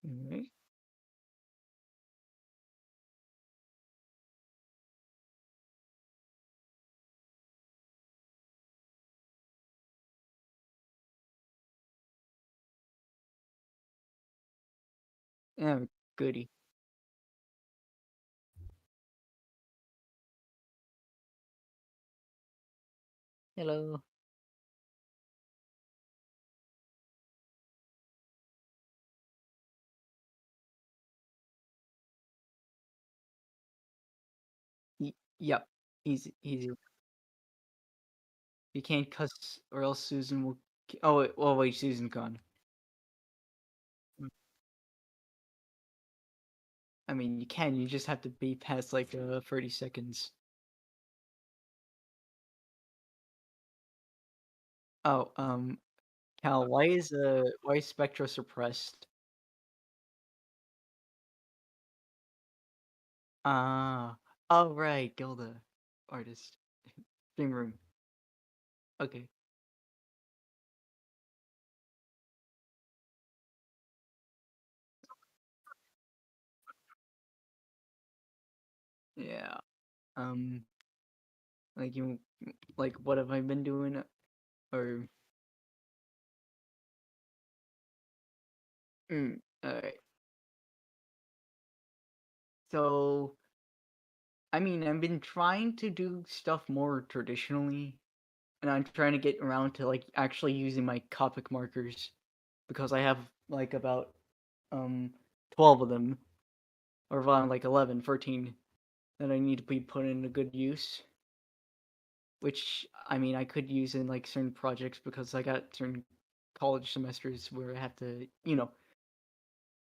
Alright. Yeah, goody. Hello. Yep. Easy, easy. You can't cuss or else Susan will. Oh wait, well wait, Susan's gone. Mm, I mean, you can. You just have to be past like 30 seconds. Oh, Cal, why is Spectra suppressed? Ah, oh right, Gilda, artist, Dream room. Okay, yeah. Um, like you, like what have I been doing? Or alright. So I mean, I've been trying to do stuff more traditionally, and I'm trying to get around to like actually using my Copic markers because I have like about um 12 of them, or around like 11, 14 that I need to be put into good use. Which I mean, I could use in like certain projects because I got certain college semesters where I have to,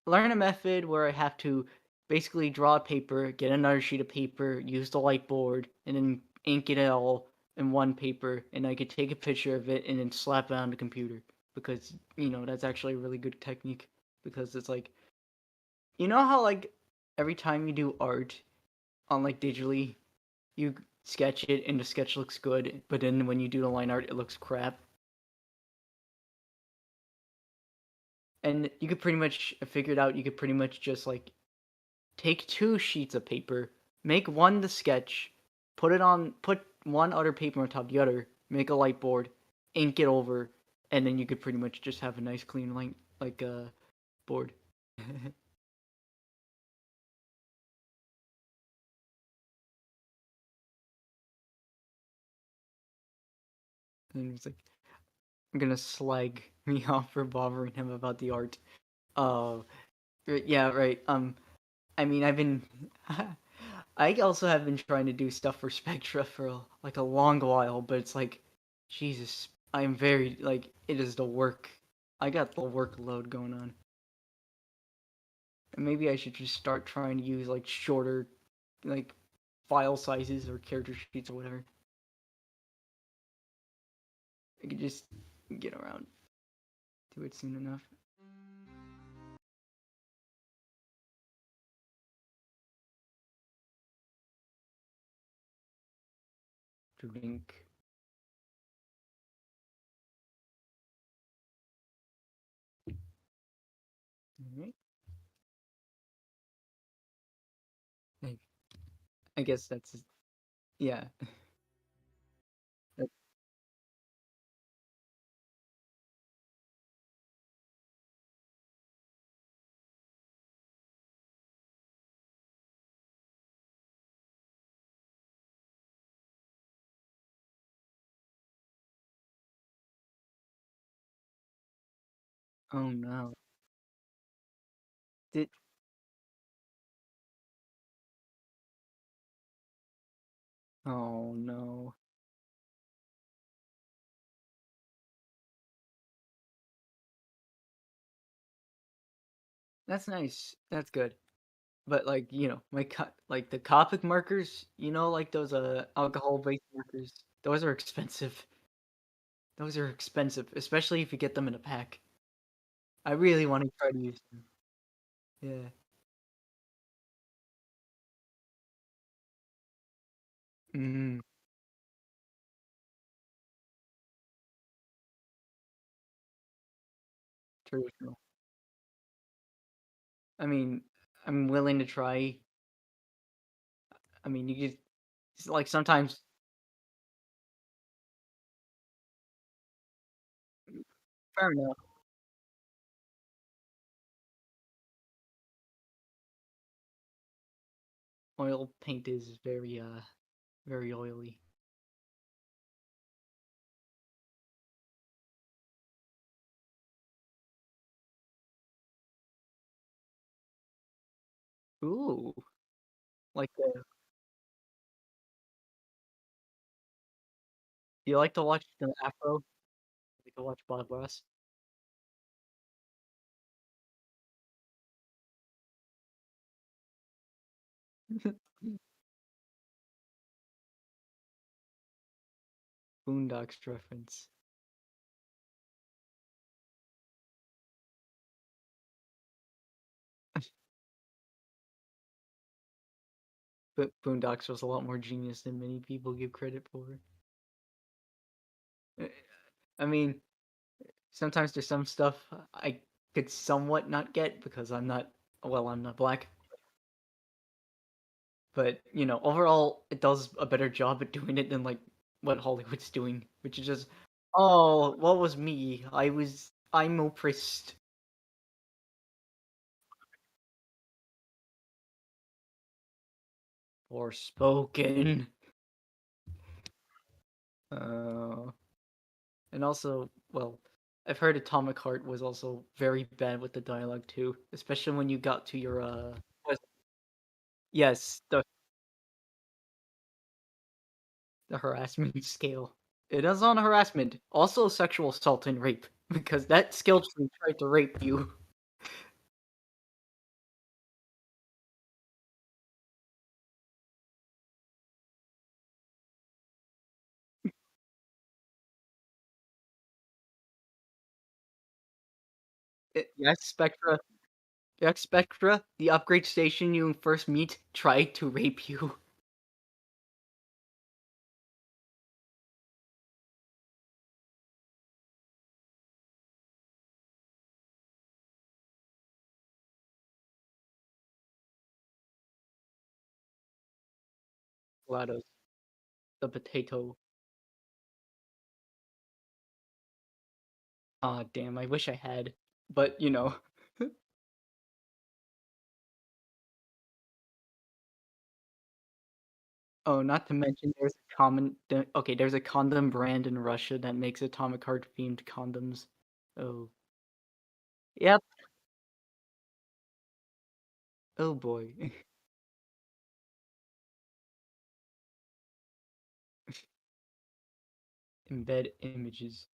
learn a method where I have to basically draw a paper, get another sheet of paper, use the light board, and then ink it all in one paper, and I could take a picture of it and then slap it on the computer because that's actually a really good technique because it's like how like every time you do art on like digitally, you sketch it and the sketch looks good, but then when you do the line art, it looks crap. And you could pretty much figure it out. You could pretty much just like take two sheets of paper, make one the sketch, put one other paper on top of the other, make a light board, ink it over, and then you could pretty much just have a nice clean line like board. And it's like I'm gonna slag me off for bothering him about the art. Oh, yeah, right. I mean, I've been I also have been trying to do stuff for Spectra for like a long while, but it's like, Jesus, I'm very like it is the work. I got the workload going on, and maybe I should just start trying to use like shorter, like file sizes or character sheets or whatever. I could just get around to it soon enough. To link. Alright. I, I guess that's yeah. That- oh no. Did oh no. That's nice. That's good. But like, like the Copic markers, like those alcohol-based markers, those are expensive. Those are expensive, especially if you get them in a pack. I really want to try to use them. Yeah. Mm, traditional. I mean, I'm willing to try. I mean, you just it's like sometimes fair enough. Oil paint is very oily. Ooh, like the you like to watch the Afro? Like to watch Bob Ross? Boondocks reference. But Boondocks was a lot more genius than many people give credit for. Eh, I mean, sometimes there's some stuff I could somewhat not get because I'm not black. But, overall, it does a better job at doing it than, like, what Hollywood's doing, which is just, "Oh, what was me? I'm oppressed." Or spoken. Uh, and also, well, I've heard Atomic Heart was also very bad with the dialogue too, especially when you got to your, yes, the harassment scale. It is on harassment, also sexual assault and rape, because that skill tree tried to rape you. Yes, Spectra, the upgrade station you first meet, tried to rape you. GLaDOS, the potato. Ah, damn, I wish I had. But, oh, not to mention there's a condom brand in Russia that makes Atomic Heart themed condoms. Oh. Yep. Oh boy. Embed images.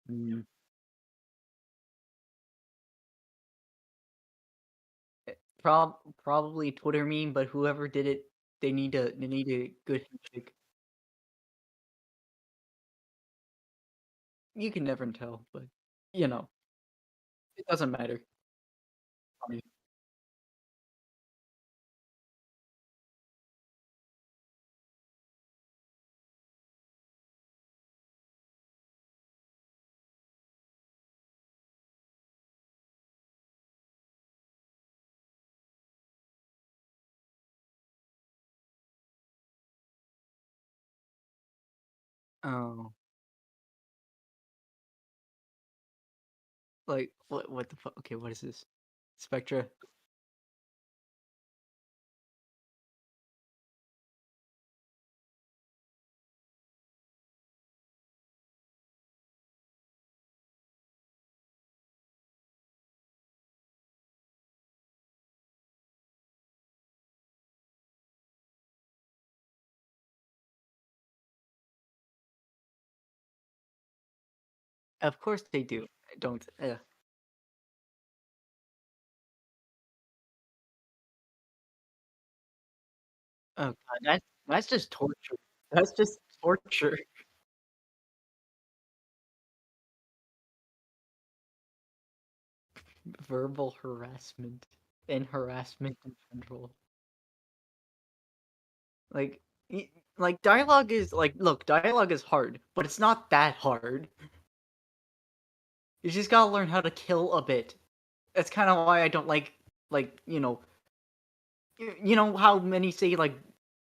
Mm. Probably Twitter meme, but whoever did it, they need a good handshake. You can never tell, but you know, it doesn't matter. Oh, like what the fuck? Okay, what is this? Spectra. Of course they do. Don't. Oh god, that's just torture. That's just torture. Verbal harassment and harassment in general. Like Like dialogue is like look, dialogue is hard, but it's not that hard. You just gotta learn how to kill a bit. That's kind of why I don't like you know how many say like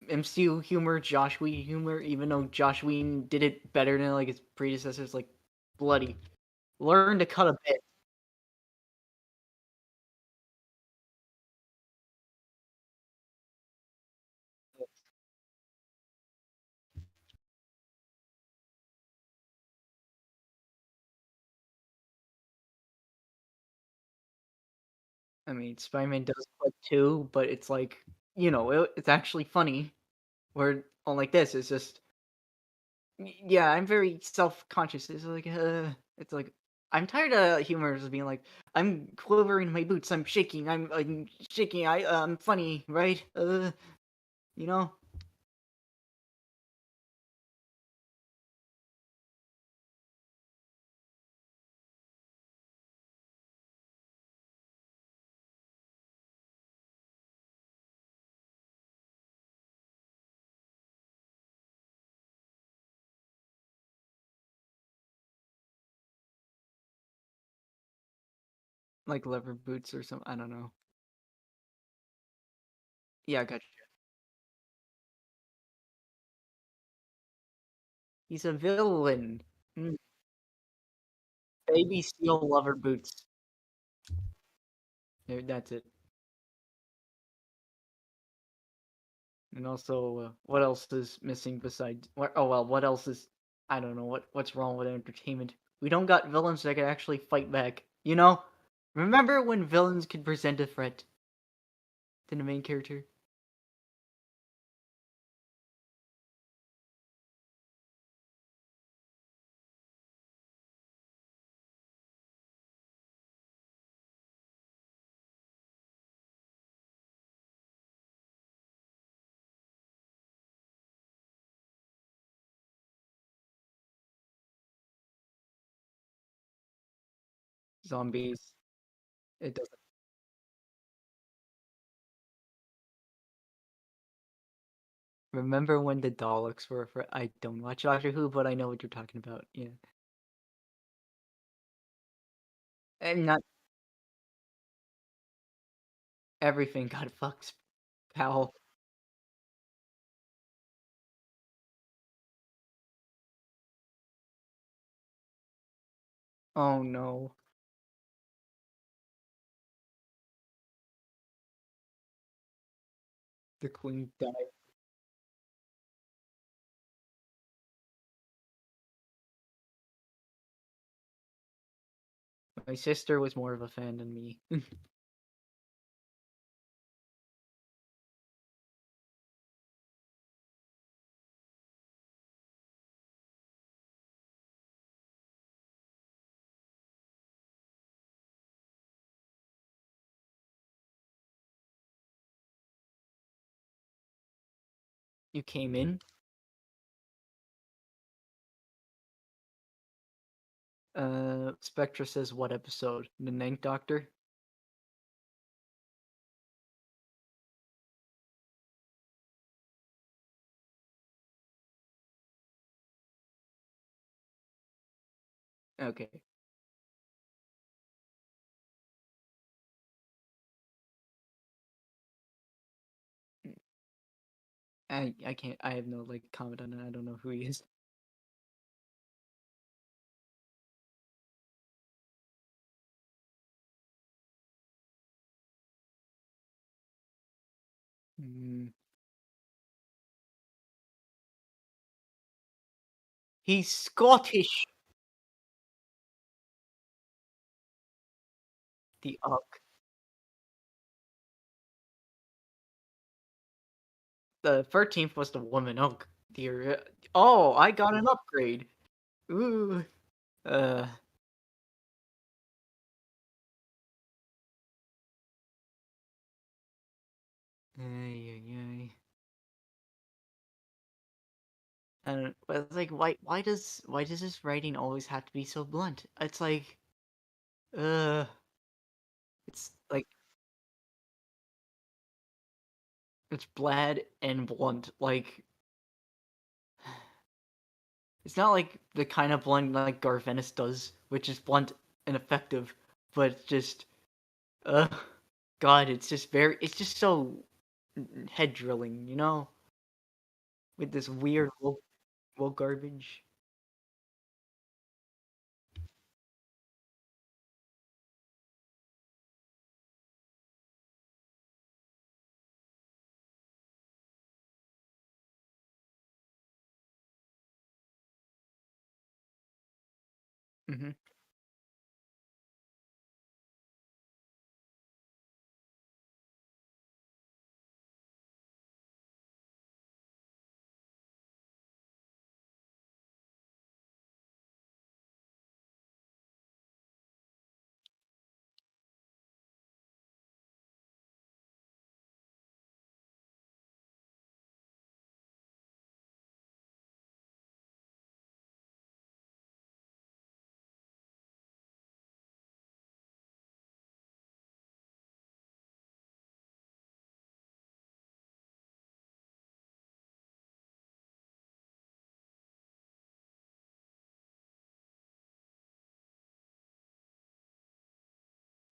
MCU humor, Josh Whedon humor, even though Josh Whedon did it better than like his predecessors, like bloody. Learn to cut a bit. I mean, Spider-Man does cut too, but it's like it's actually funny. Where unlike this, it's just yeah, I'm very self-conscious. It's like I'm tired of humor just being like, I'm quivering in my boots, I'm shaking, I'm funny, right? You know, like leather boots or something. I don't know. Yeah, I got you. He's a villain. Mm, baby steel leather boots. There, that's it. And also, what else is missing besides? Oh well, what else is? I don't know what's wrong with entertainment. We don't got villains that can actually fight back. You know, remember when villains could present a threat to the main character? Zombies. It doesn't. Remember when the Daleks were for? I don't watch Doctor Who, but I know what you're talking about. Yeah, and not everything got fucked, pal. Oh no, the Queen died. My sister was more of a fan than me. You came in. Spectra says what episode? The Ninth Doctor? Okay. I can't I have no like comment on it. I don't know who he is. Mm. He's Scottish. The Uck. The 13th was the woman Uck. Dear. Oh, I got an upgrade. Ooh. Uh. Ay, ay, ay. And but it's like why does this writing always have to be so blunt? It's like uh it's like it's bland and blunt. Like It's not like the kind of blunt like Garvenis does, which is blunt and effective, but it's just, uh, God, it's just so head drilling, with this weird woke garbage. Hmm.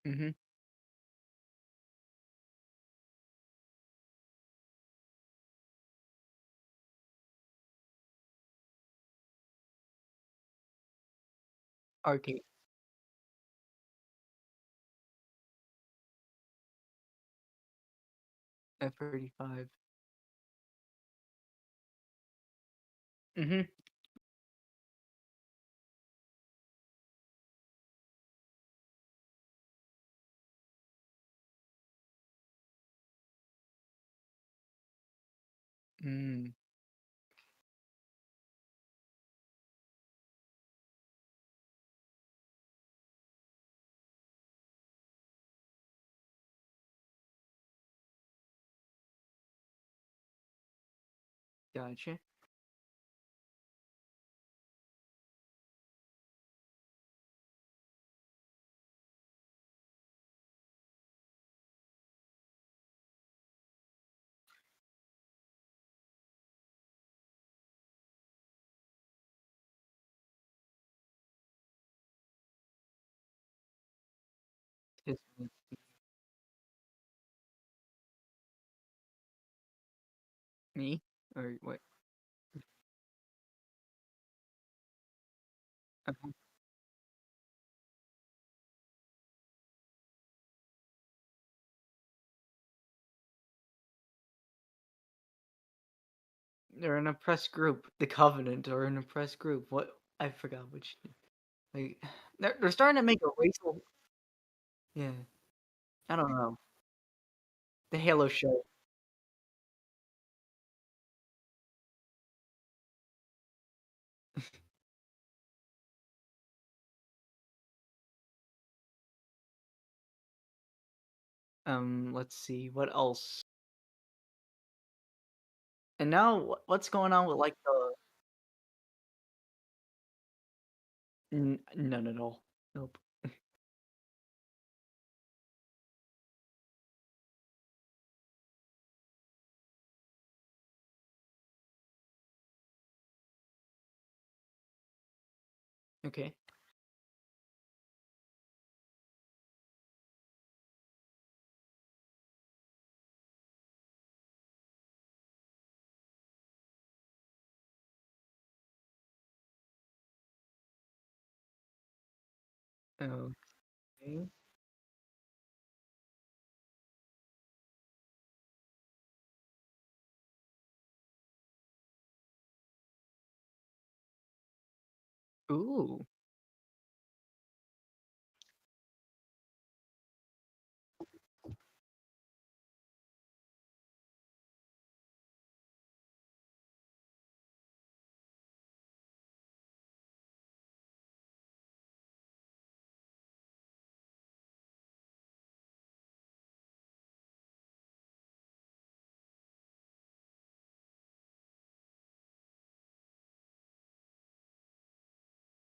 Hmm. Arcade F-35. Hmm. Mm. Gotcha. His- Me? Or what? Uh-huh. They're in a press group. The Covenant are in a press group. What? I forgot which. Like, they're starting to make a racial. Yeah. I don't know. The Halo show. Let's see. What else? And now, what's going on with like the none at all. Nope. Okay. Okay. Ooh.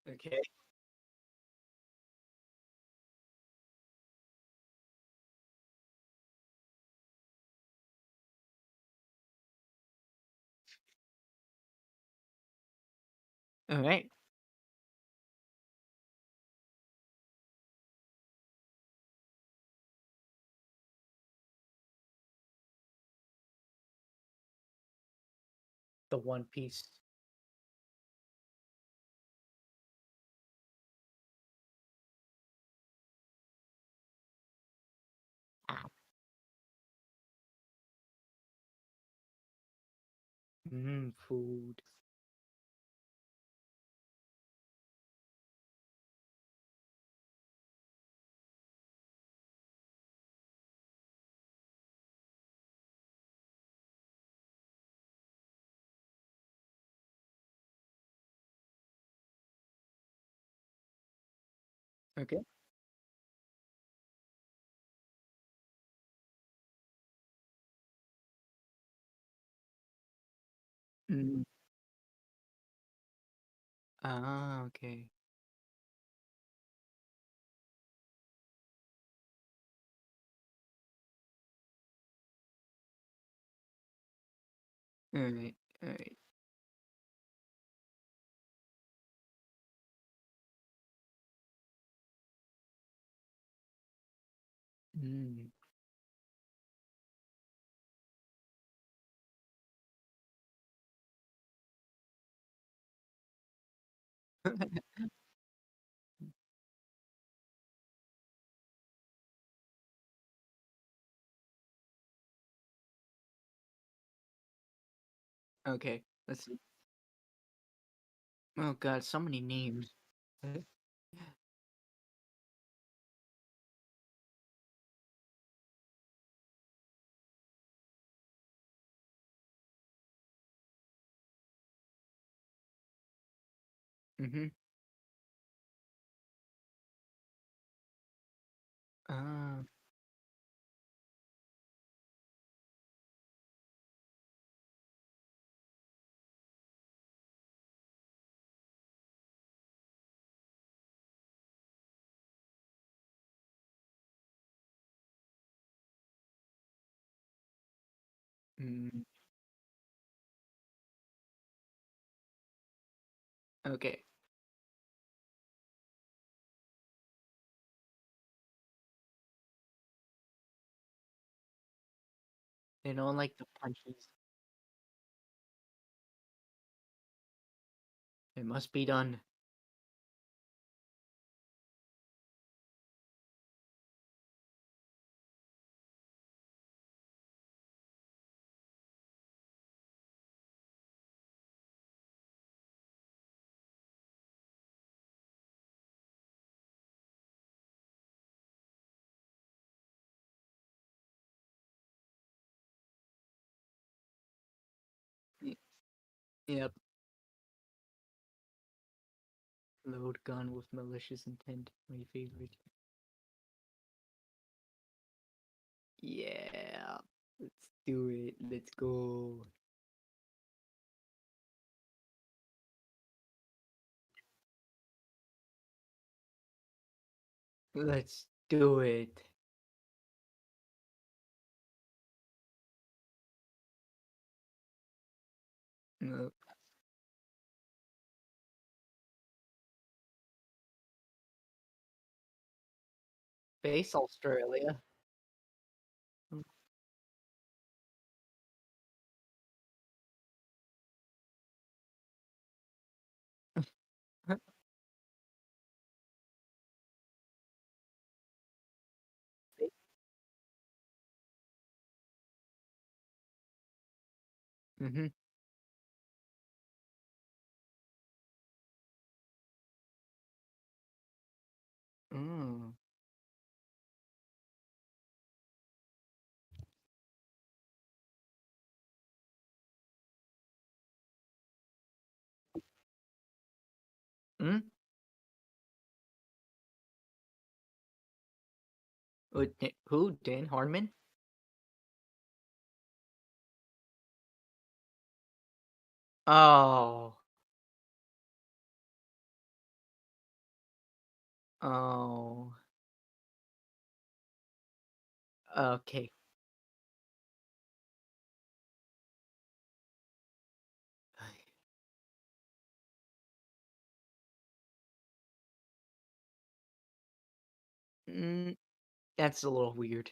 Okay. Alright. The One Piece. Ah. Food. Okay. Mm. Ah, okay. Alright, alright. Mm. Okay, let's see. Oh god, so many names. Mhm. Ah. Mm. Okay. They don't like the punches. It must be done. Y Yep. Load gun with malicious intent. My favorite. Yeah. Let's do it. Let's go. Let's do it. No. Face Australia. Mhm. Mm. Mm? Who? Dan Harmon? Oh. Oh. Okay. Mm, that's a little weird.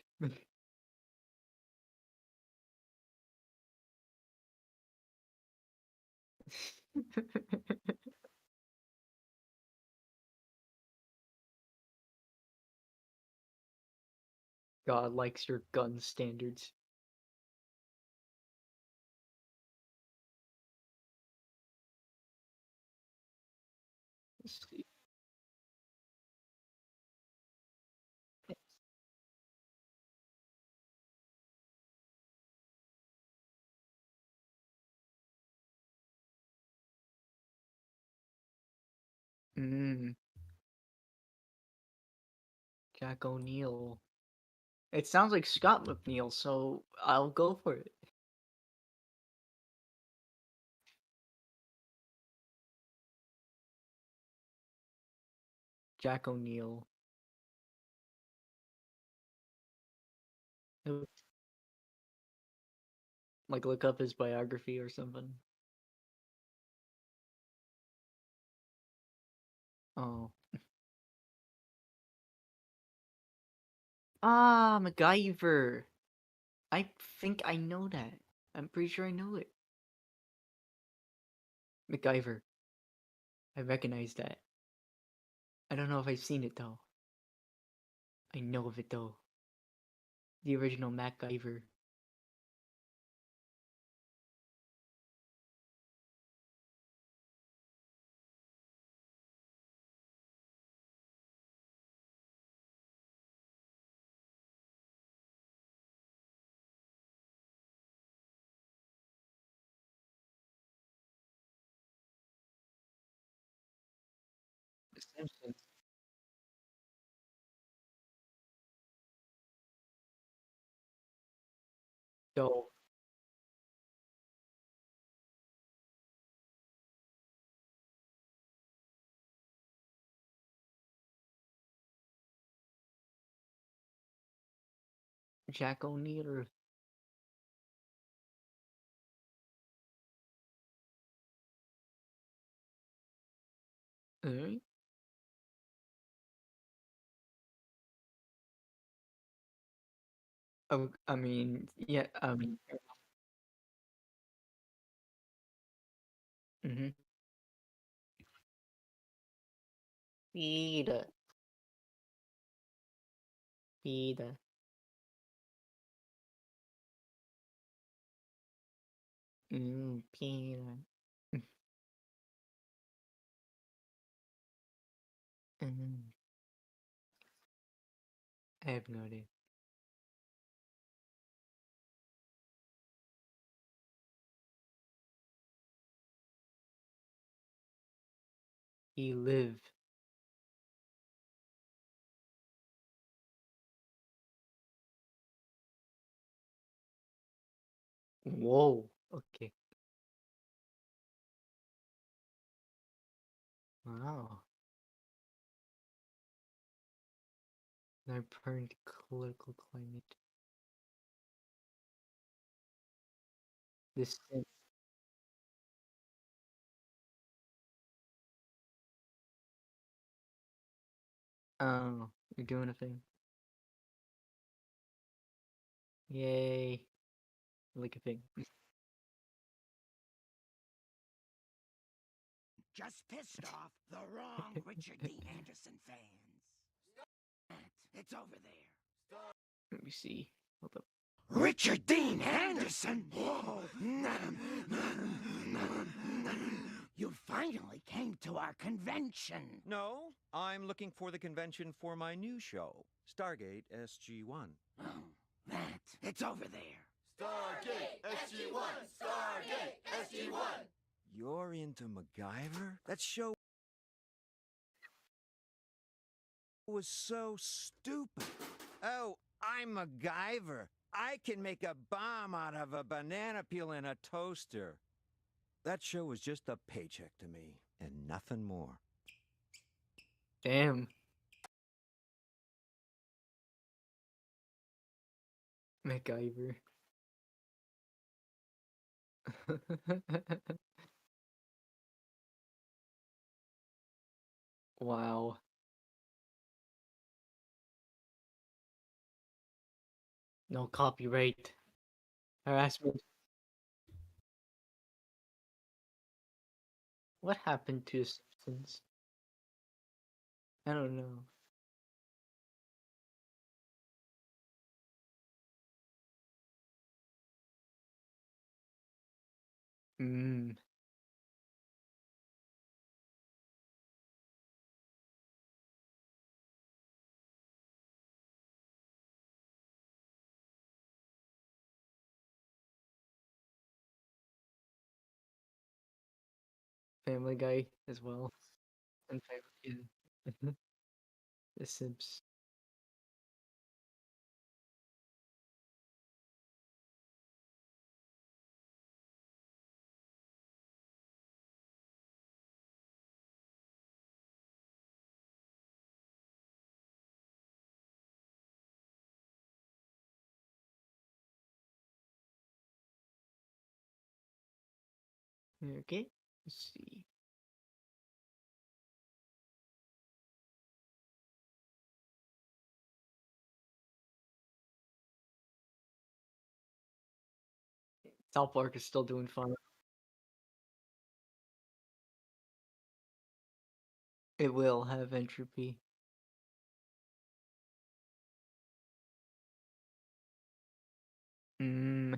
God likes your gun standards. Let's see. Mm, Jack O'Neill. It sounds like Scott McNeil, so I'll go for it. Jack O'Neill. Like look up his biography or something. Oh. Ah, MacGyver. I think I know that. I'm pretty sure I know it. MacGyver. I recognize that. I don't know if I've seen it though. I know of it though. The original MacGyver. The Simpsons. So Jack O'Neill. Eh? Oh, I mean, yeah, I mean, mm-hmm. Peter. Peter. Peter. Mm, I have no idea. He live. Whoa. Okay. Wow. Our current political climate. This. Oh, you're doing a thing. Yay. Like a thing. Just pissed off the wrong Richard Dean Anderson fans. It's over there. Let me see. Hold up. Richard Dean Anderson? You finally came to our convention. No, I'm looking for the convention for my new show, Stargate SG-1. Oh, that. It's over there. Stargate SG-1! Stargate SG-1! You're into MacGyver? That show was so stupid. Oh, I'm MacGyver. I can make a bomb out of a banana peel in a toaster. That show was just a paycheck to me, and nothing more. Damn. MacGyver. Wow. No copyright harassment. What happened to the Simpsons? I don't know. Mm, Family Guy as well. And Family yeah. The Sims. Okay, let's see. South Park is still doing fine. It will have entropy. Mm,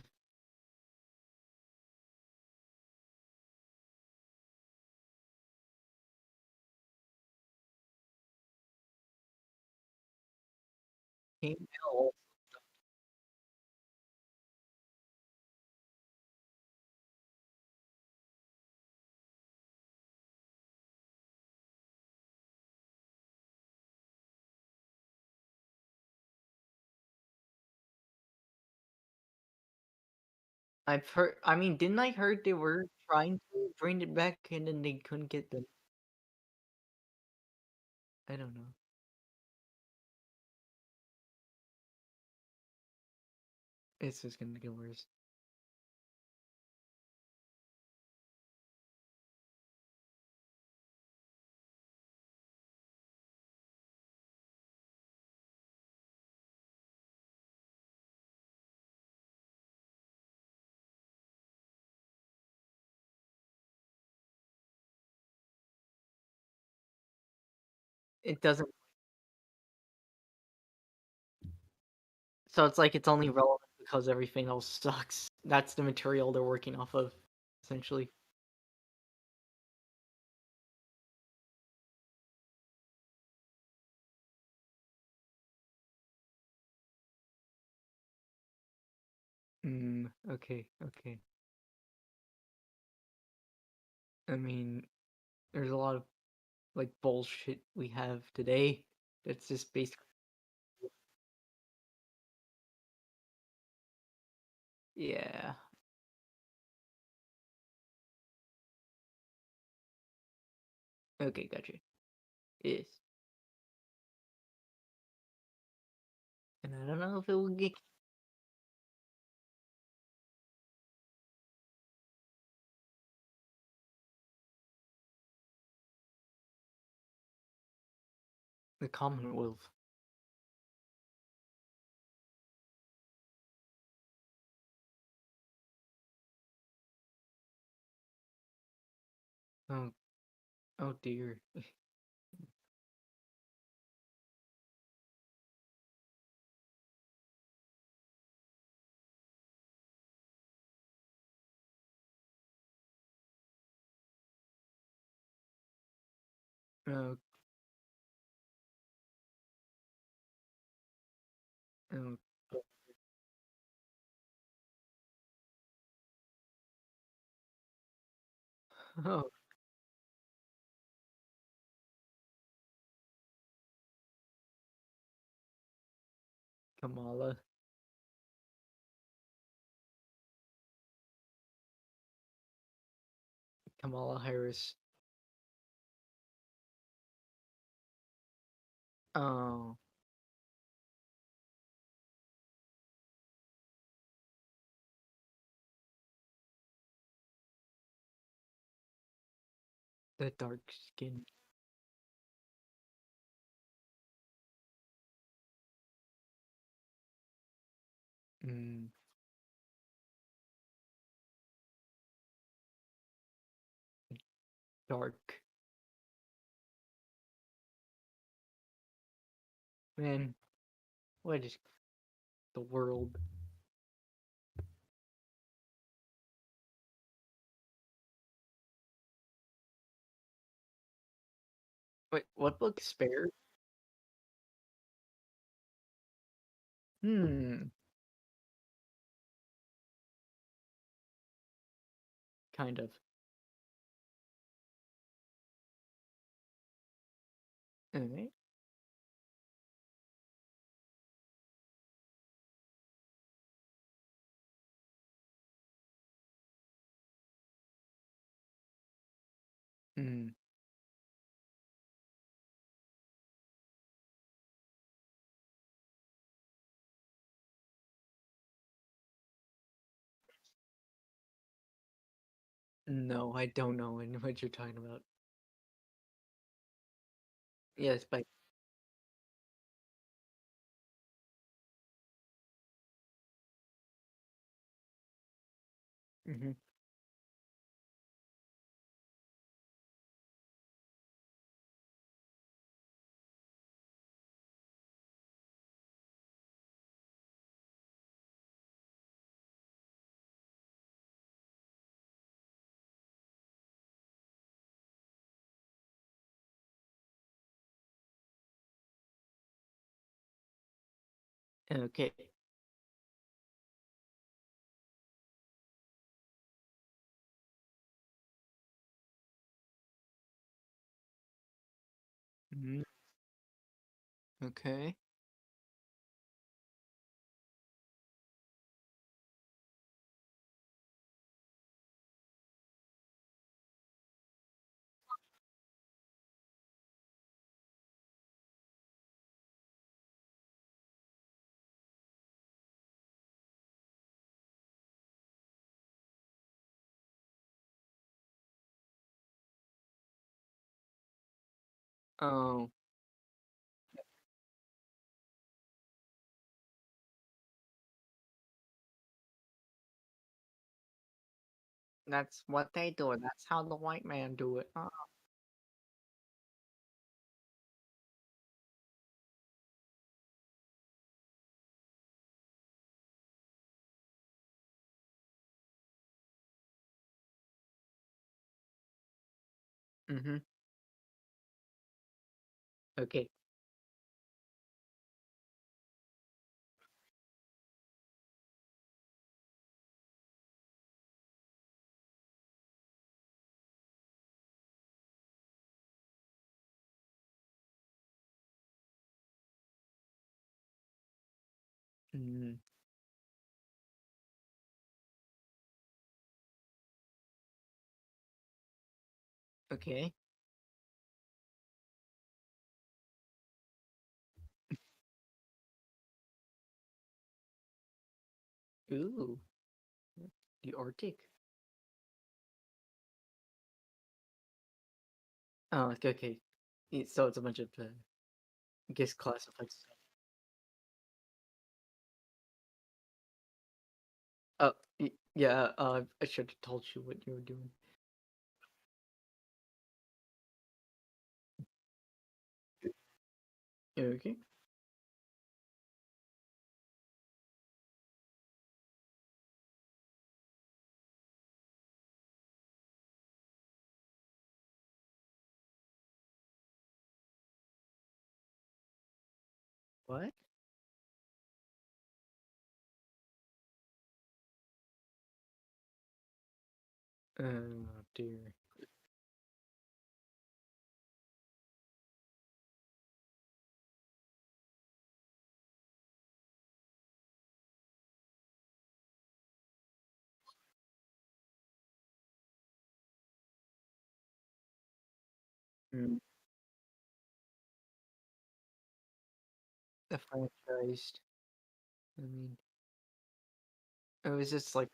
came out. I've heard. I mean, didn't I heard they were trying to bring it back and then they couldn't get them? I don't know. It's just gonna get worse. It doesn't. So it's like it's only relevant because everything else sucks. That's the material they're working off of, essentially. Okay, okay. I mean, there's a lot of like bullshit we have today. That's just basically yeah. Okay, gotcha. Yes. And I don't know if it will get the Commonwealth. Oh, oh dear. Oh, oh, oh, Kamala. Kamala Harris. Oh, the dark skin. Mm, dark. Man, what is the world? Wait, what book? Spare? Hmm, kind of. Okay. Hmm. No, I don't know what you're talking about. Yes, but hmm. Okay. Mm, okay. Oh, that's what they do. That's how the white man do it. Oh. Mm-hmm. Okay. Mm, okay. Ooh, the Arctic. Oh, okay. Okay. So it's a bunch of, I guess, classified stuff. Oh, yeah. I should have told you what you were doing. Okay. What? Oh dear. Mm, the franchised. I mean, it was just like,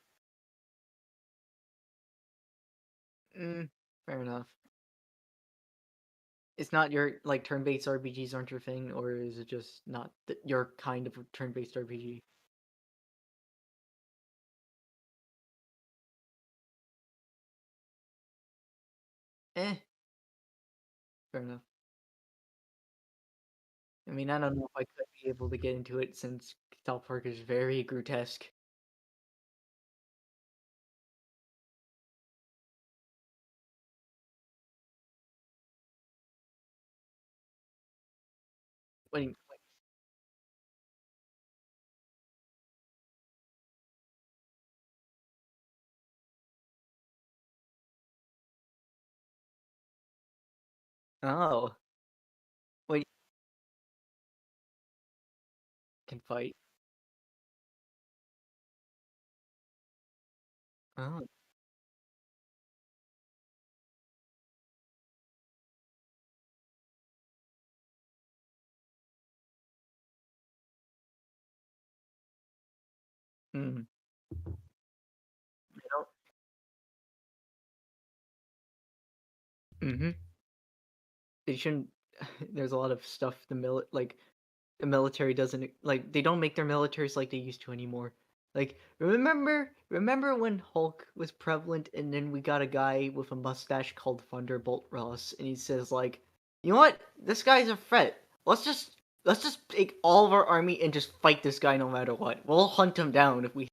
mm, fair enough. It's not your like turn-based RPGs aren't your thing, or is it just not your kind of a turn-based RPG? Eh, fair enough. I mean, I don't know if I could be able to get into it since South Park is very grotesque. When oh, wait, can fight. Oh, mm, I don't. Mhm. They shouldn't. There's a lot of stuff the military doesn't like. They don't make their militaries like they used to anymore. Like remember when Hulk was prevalent, and then we got a guy with a mustache called Thunderbolt Ross, and he says like, you know what? This guy's a threat. Let's just take all of our army and just fight this guy no matter what. We'll hunt him down if we.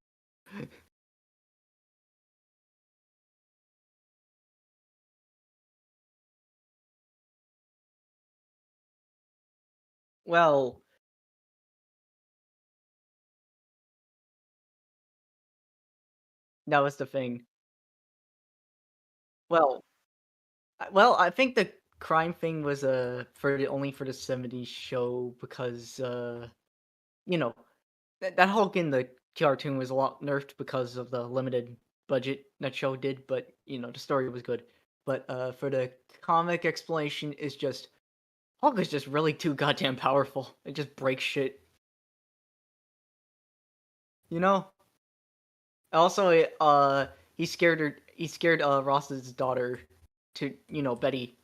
Well, that was the thing. Well, I think the crime thing was only for the '70s show because you know that Hulk in the cartoon was a lot nerfed because of the limited budget that show did, but the story was good. But for the comic explanation is just Hulk is just really too goddamn powerful. It just breaks shit. You know. Also, he scared Ross's daughter to Betty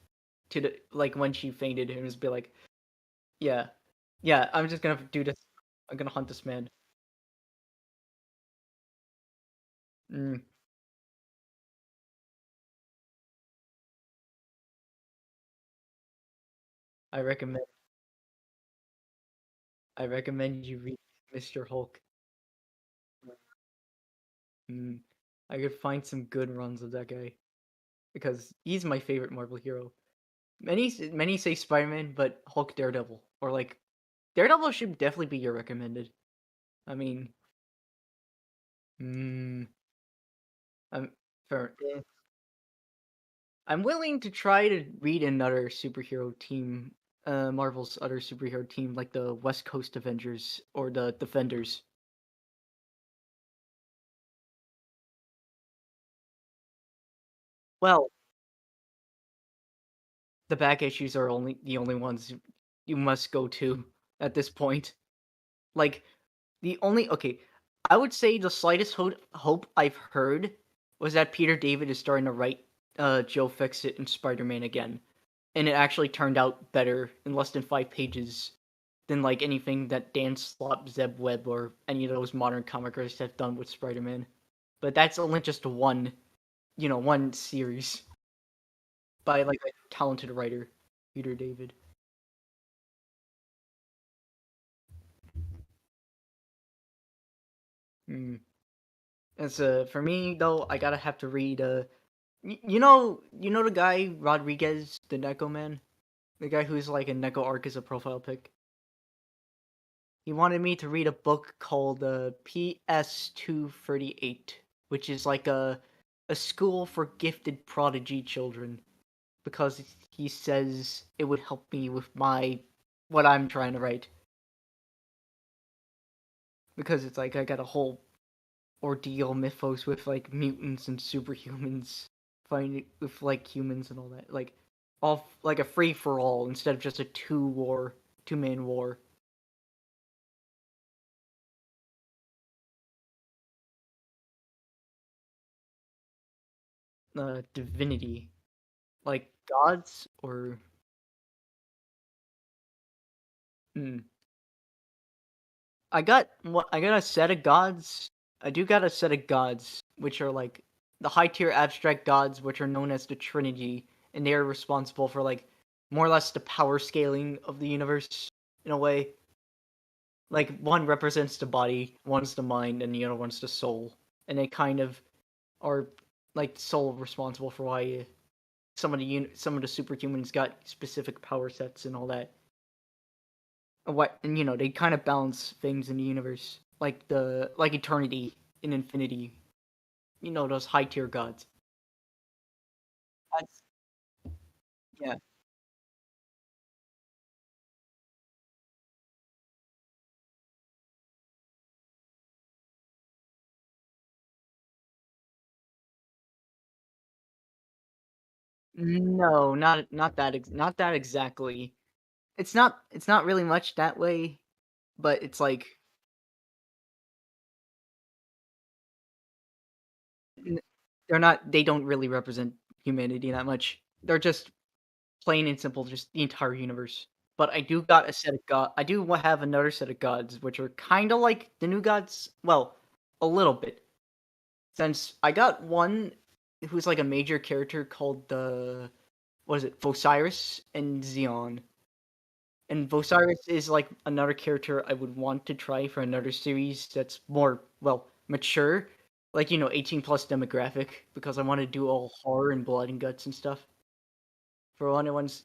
to the like when she fainted and was be like, yeah, yeah, I'm just gonna do this. I'm gonna hunt this man. Mm, I recommend I recommend you read Mr. Hulk. Mm, I could find some good runs of that guy because he's my favorite Marvel hero. Many say Spider-Man, but Hulk, Daredevil, or like Daredevil should definitely be your recommended. I mean, mm, I'm fair. I'm willing to try to read another superhero team, Marvel's other superhero team, like the West Coast Avengers or the Defenders. Well, the back issues are only the only ones you must go to at this point. Like the only okay, I would say the slightest hope I've heard was that Peter David is starting to write Joe Fixit and Spider-Man again, and it actually turned out better in less than 5 pages than like anything that Dan Slott, Zeb Webb, or any of those modern comic artists have done with Spider-Man. But that's only just one series by like a talented writer, Peter David. Mm. As for me though, I gotta have to read. You know the guy Rodriguez, the Neko man, the guy who's like a Neko arc as a profile pic. He wanted me to read a book called PS238, which is like a school for gifted prodigy children, because he says it would help me with my what I'm trying to write. Because it's like I got a whole ordeal mythos with like mutants and superhumans fighting with like humans and all that. Like all like a free for all instead of just a two-man war. Divinity. Like gods or hmm. I got a set of gods. I do got a set of gods which are like the high tier abstract gods which are known as the Trinity, and they're responsible for like more or less the power scaling of the universe in a way. Like one represents the body, one's the mind, and the other one's the soul, and they kind of are like sole responsible for why some of the superhumans got specific power sets and all that. What and they kind of balance things in the universe, like the like eternity and infinity. Those high tier gods. That's yeah. No, not that exactly. It's not really much that way, but it's like n- they don't really represent humanity that much. They're just plain and simple, just the entire universe. But I do have another set of gods, which are kind of like the new gods. Well, a little bit. Since I got one who's like a major character called the what is it, Osiris and Xeon. And Osiris is like another character I would want to try for another series that's more, well, mature. Like, 18 plus demographic, because I want to do all horror and blood and guts and stuff. For one of ones,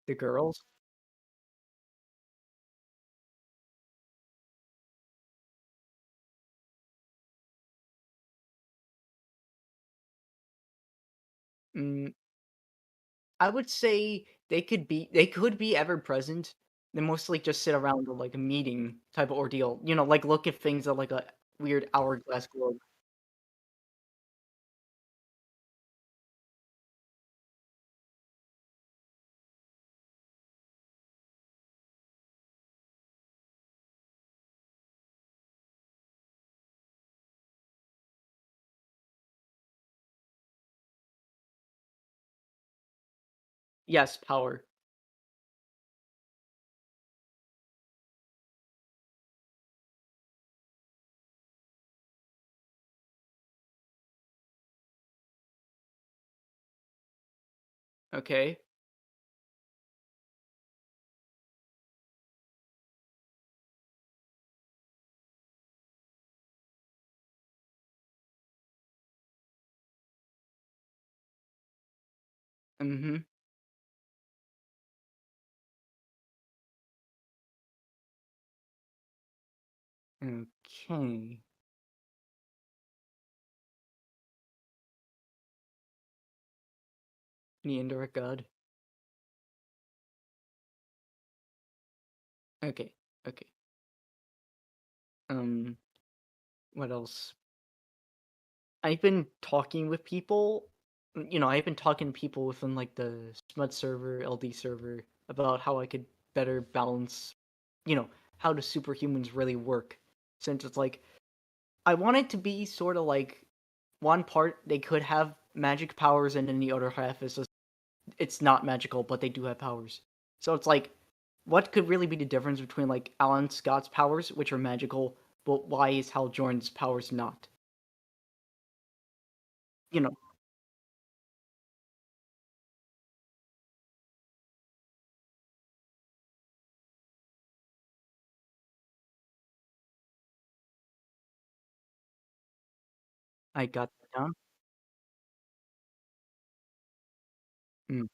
the girls. Mm, I would say they could be ever present. They mostly just sit around like a meeting type of ordeal. Like look at things at like a weird hourglass globe. Yes, power. Okay. Mhm. Okay. The indirect god. Okay. Okay. Um, what else? I've been talking with people. I've been talking to people within like the Smut server, LD server, about how I could better balance, you know, how the superhumans really work. Since it's like I want it to be sort of like one part they could have magic powers, and then the other half is just it's not magical, but they do have powers. So it's like, what could really be the difference between like Alan Scott's powers, which are magical, but why is Hal Jordan's powers not? You know, I got that down. Mm,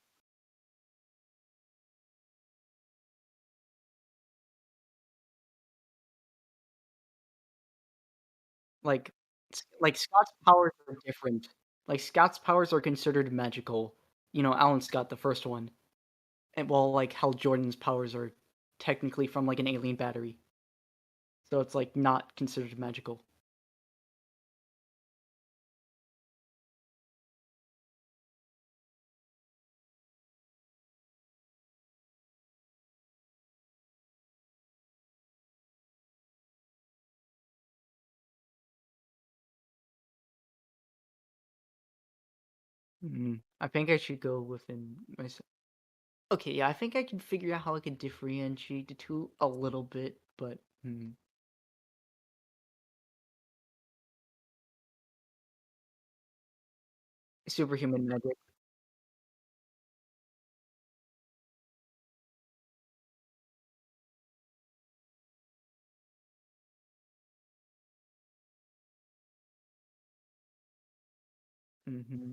like Scott's powers are different. Like Scott's powers are considered magical. Alan Scott, the first one, and while like Hal Jordan's powers are technically from like an alien battery, so it's like not considered magical. I think I should go within myself. Okay, yeah, I think I can figure out how I can differentiate the two a little bit. but superhuman magic. Mm-hmm.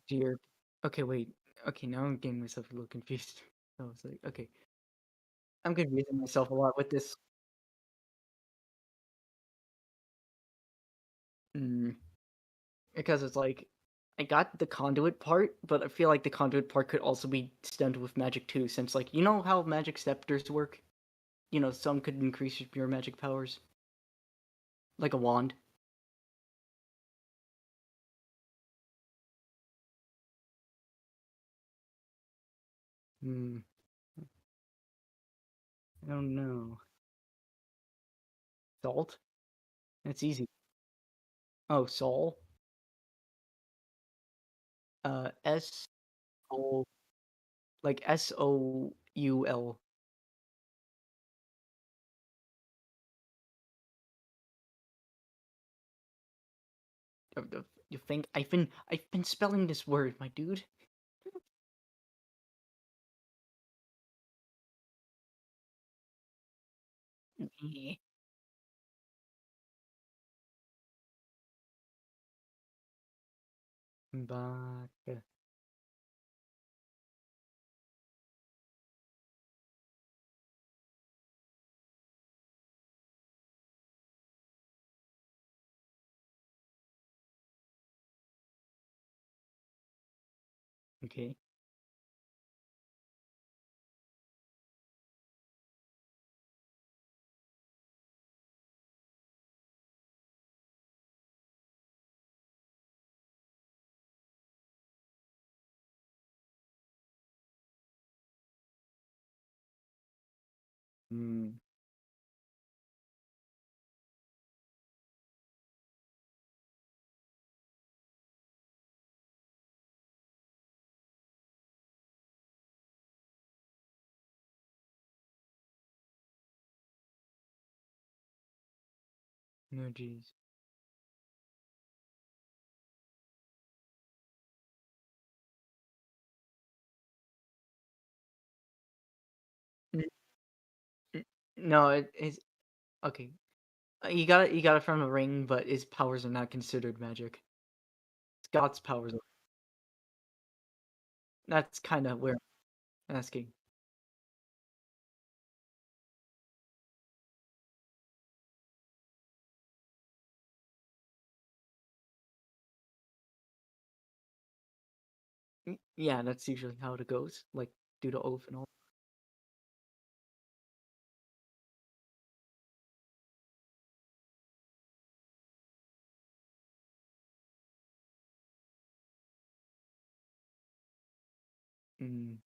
Dear. Okay, wait. Okay, now I'm getting myself a little confused. I was like, okay, I'm confusing myself a lot with this. Mm, because it's like, I got the conduit part, but I feel like the conduit part could also be stemmed with magic too, since like, you know how magic scepters work? You know, some could increase your magic powers, like a wand. Hmm, I don't know. Salt? That's easy. Oh, Sol? S O like SOUL. You think I've been spelling this word, my dude. Eh, But okay. Hmm. No, jeez. N- No, it is okay. You got it from the ring, but his powers are not considered magic. Scott's powers are. That's kind of where I'm asking. Yeah, that's usually how it goes. Like due to oath and all. Mm.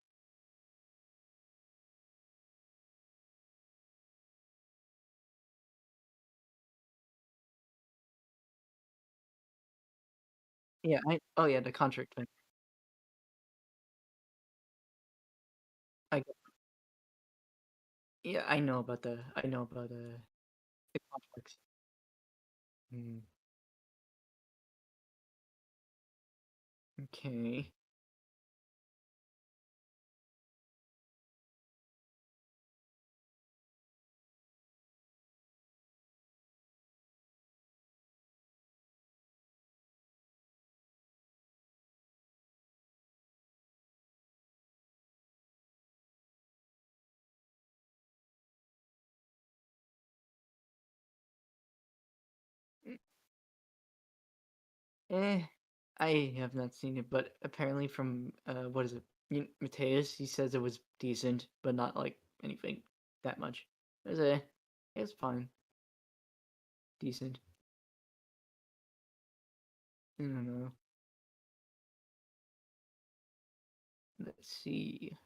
Yeah, oh yeah, the contract thing. I Yeah, I know about the contracts. Mm. Okay. Eh, I have not seen it, but apparently from what is it? Mateus, he says it was decent, but not like anything that much. It's fine, decent. I don't know. Let's see.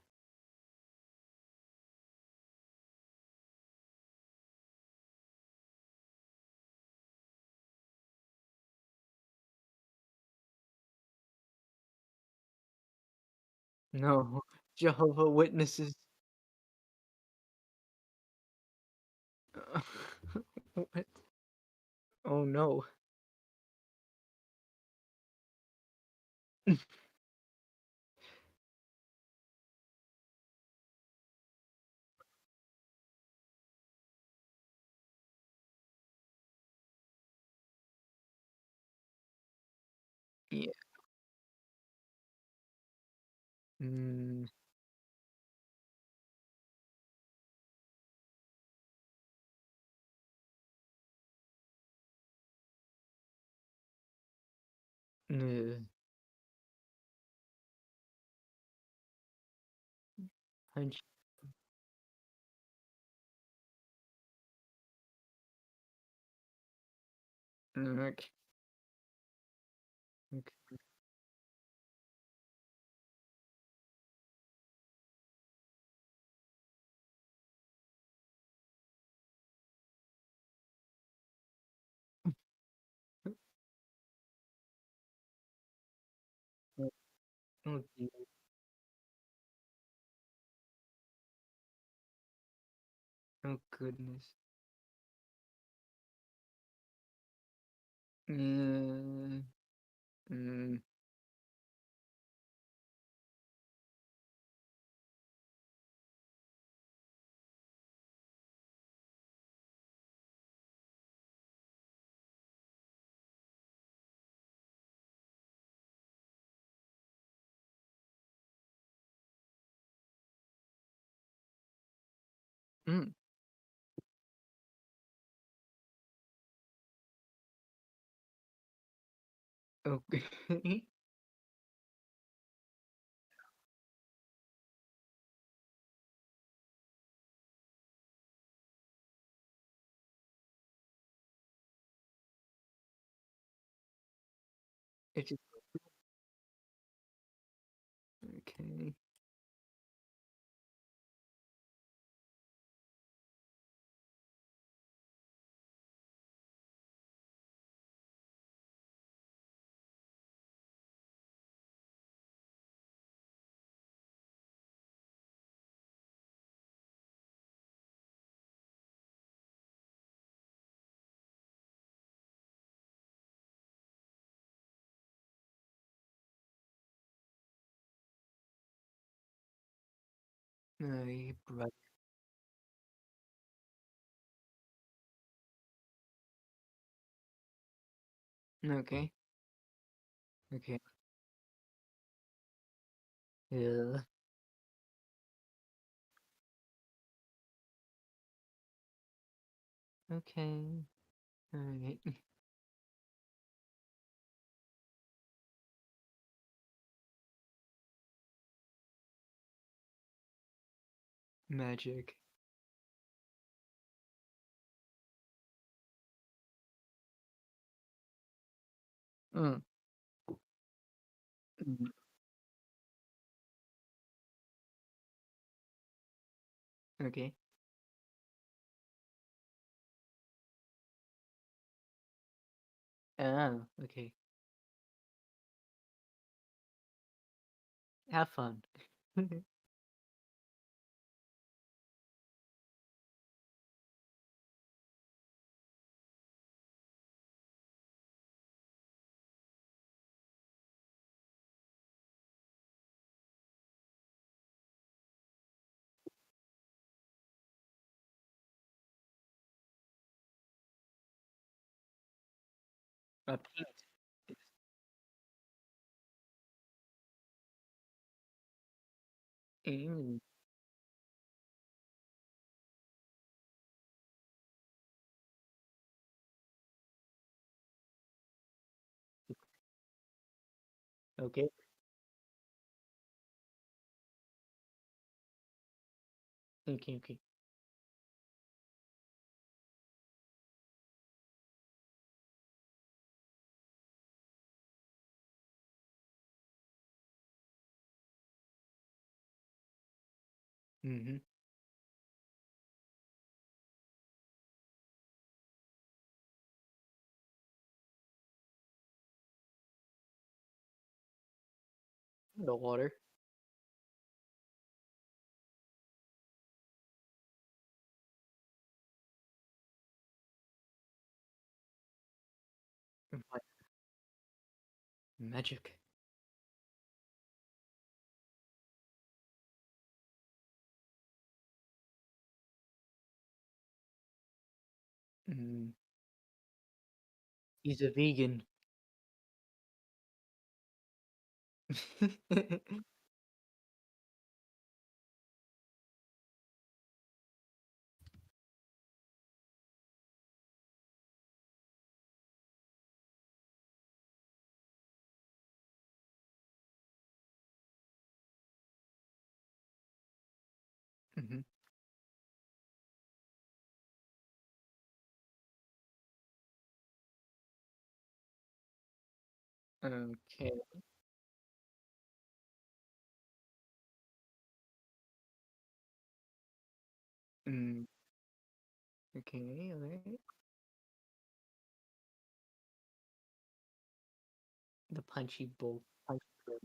No. Jehovah Witnesses. What? Oh, no. Yeah. Mm, uh, I j okay, okay. Oh, oh, dear. Oh, goodness. Mm, mm, mm, okay. It's just okay. My brother. Okay, okay. Yeah, okay. Alright. Magic. Mm, mm, okay. Oh, okay. Have fun. A paint. Mm, okay, okay, okay. Mhm. The water. Magic. Mm. He's a vegan. Mhm. Okay. Mm. Okay, alright. The punchy bull. Punchy girl.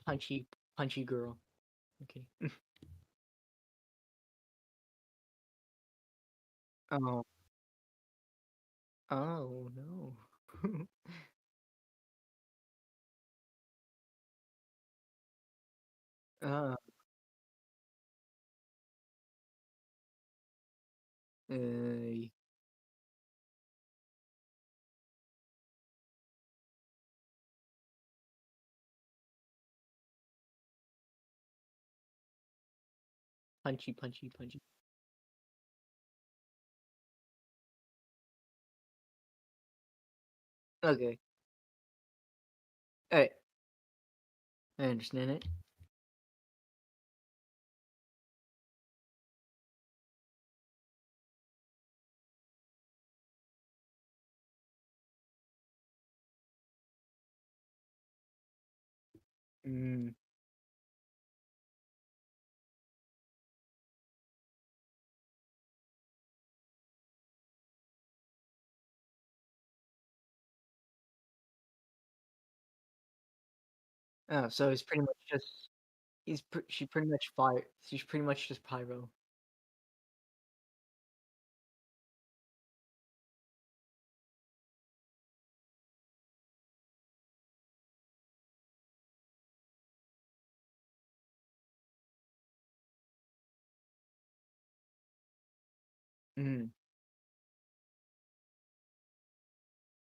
Punchy, punchy girl. Okay. Oh. Oh no. uh, uh, punchy, punchy, punchy. Okay. Alright. I understand it. Mm. Oh, so he's pretty much just she pretty much fire. She's pretty much just pyro. Mm.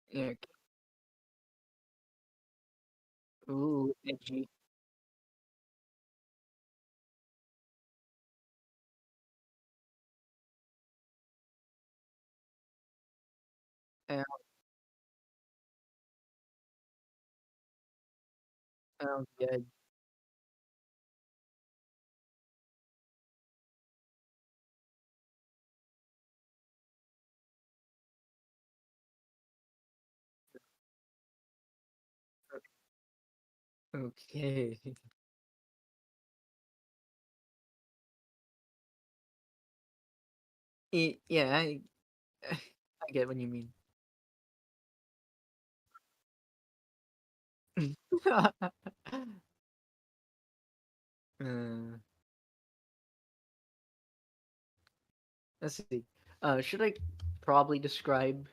Yeah. Ooh, edgy. Oh, oh, yeah. Okay. Yeah, I get what you mean. uh, let's see. Should I probably describe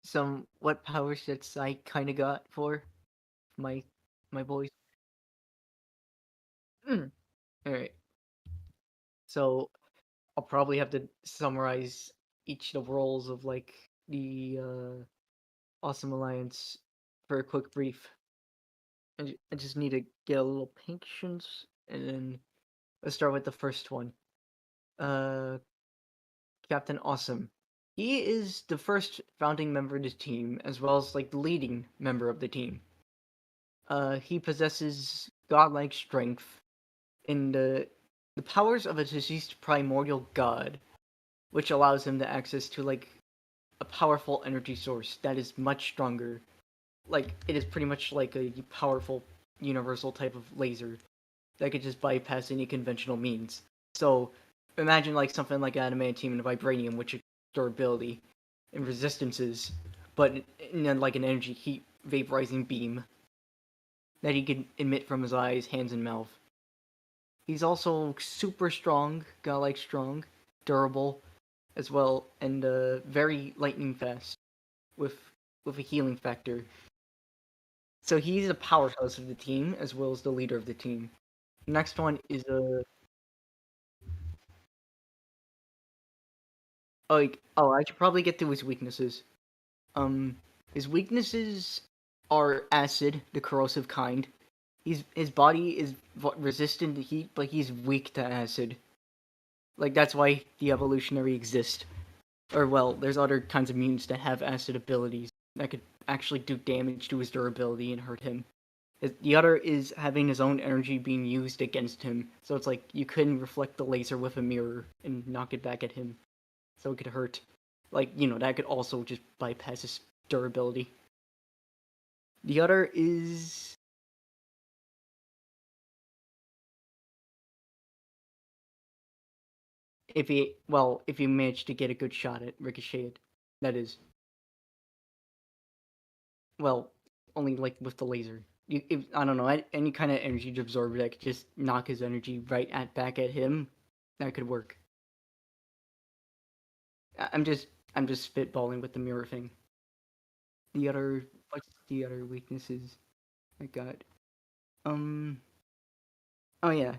some what power sets I kind of got for my my boys? Mm. All right. So I'll probably have to summarize each of the roles of like the Awesome Alliance for a quick brief. I just need to get a little patience, and then let's start with the first one. Uh, Captain Awesome. He is the first founding member of the team, as well as like the leading member of the team. He possesses godlike strength in the powers of a deceased primordial god, which allows him to access to like a powerful energy source that is much stronger. Like it is pretty much like a powerful universal type of laser that could just bypass any conventional means. So imagine like something like adamantium and vibranium, which is durability and resistances, but in like an energy heat vaporizing beam that he can emit from his eyes, hands, and mouth. He's also super strong, godlike strong, durable as well, and very lightning fast with a healing factor. So he's a powerhouse of the team as well as the leader of the team. Next one is I should probably get to his weaknesses. Um, his weaknesses are acid, the corrosive kind. His body is resistant to heat, but he's weak to acid. Like that's why the evolutionary exist. Or well, there's other kinds of mutants that have acid abilities that could actually do damage to his durability and hurt him. The other is having his own energy being used against him, so it's like you couldn't reflect the laser with a mirror and knock it back at him, so it could hurt. Like, that could also just bypass his durability. The other is if you manage to get a good shot at ricocheted. That is, well, only like with the laser. I don't know, any kind of energy absorber that could just knock his energy right back at him, that could work. I'm just spitballing with the mirror thing. What's the other weaknesses I got? Um oh yeah.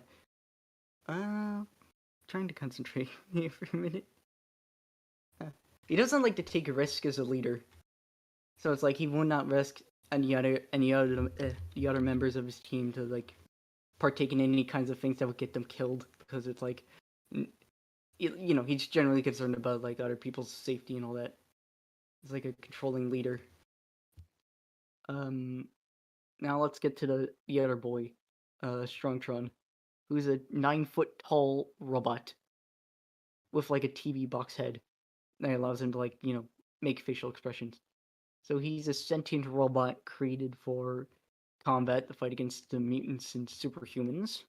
Trying to concentrate here for a minute. Uh, he doesn't like to take a risk as a leader. So it's like he would not risk the other members of his team to like partake in any kinds of things that would get them killed because it's like he's generally concerned about like other people's safety and all that. He's like a controlling leader. Um Now let's get to the other boy, Strongtron, who's a 9 foot tall robot with like a TV box head that allows him to like make facial expressions. So he's a sentient robot created for combat, the fight against the mutants and superhumans,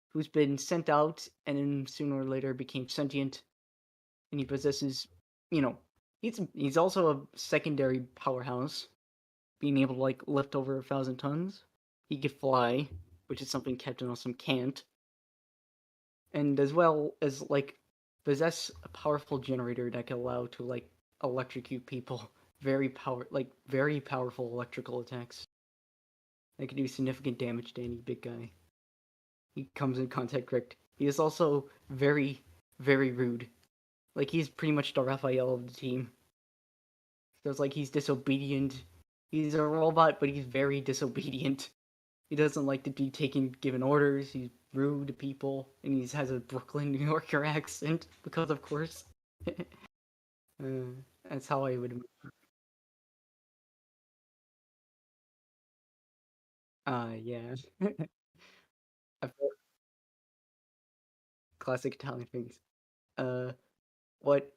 who's been sent out and then sooner or later became sentient, and he possesses, you know, he's also a secondary powerhouse, being able to like lift over 1,000 tons. He can fly, which is something Captain Awesome can't, and as well as like possess a powerful generator that can allow to like electrocute people. Very powerful electrical attacks that can do significant damage to any big guy he comes in contact with. He is also very, very rude. Like he's pretty much the Raphael of the team. So it's like he's disobedient. He's a robot, but he's very disobedient. He doesn't like to be given orders. He's rude to people, and he has a Brooklyn, New Yorker accent because, of course. That's how I would. Yeah. I felt classic Italian things. Uh, what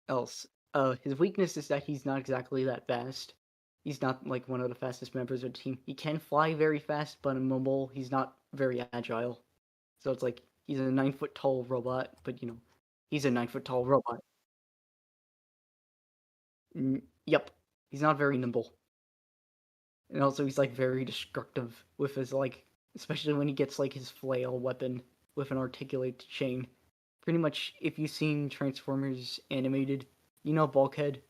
else? His weakness is that he's not exactly that fast. He's not like one of the fastest members of the team. He can fly very fast, but immobile. He's not very agile. So it's like he's a 9 foot tall robot, but he's a 9 foot tall robot. Yep, he's not very nimble, and also he's like very destructive with his like, especially when he gets like his flail weapon with an articulated chain. Pretty much, if you've seen Transformers animated, Bulkhead.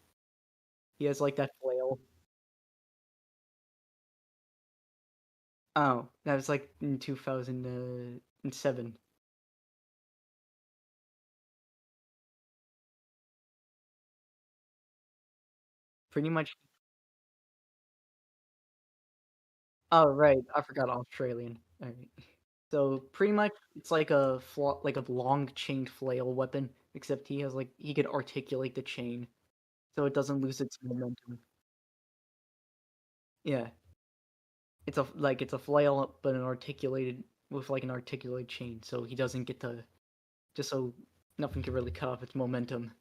He has like that flail. Oh, that was like in 2007. Pretty much. Oh right, I forgot Australian. All right. So pretty much, it's like like a long chained flail weapon, except he could articulate the chain, so it doesn't lose its momentum. Yeah, it's a flail, but an articulated with like an articulated chain, so he doesn't get to just so nothing can really cut off its momentum,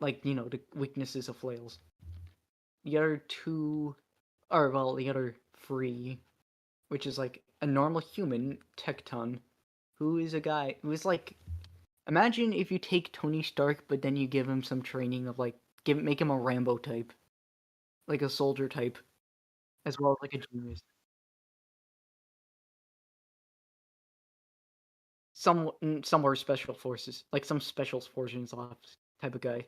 like the weaknesses of flails. The other two, or well, the other three, which is like a normal human, Tecton, who is a guy who is like, imagine if you take Tony Stark, but then you give him some training of like make him a Rambo type, like a soldier type, as well as like a genius. somewhere special forces, like some special forces ops type of guy.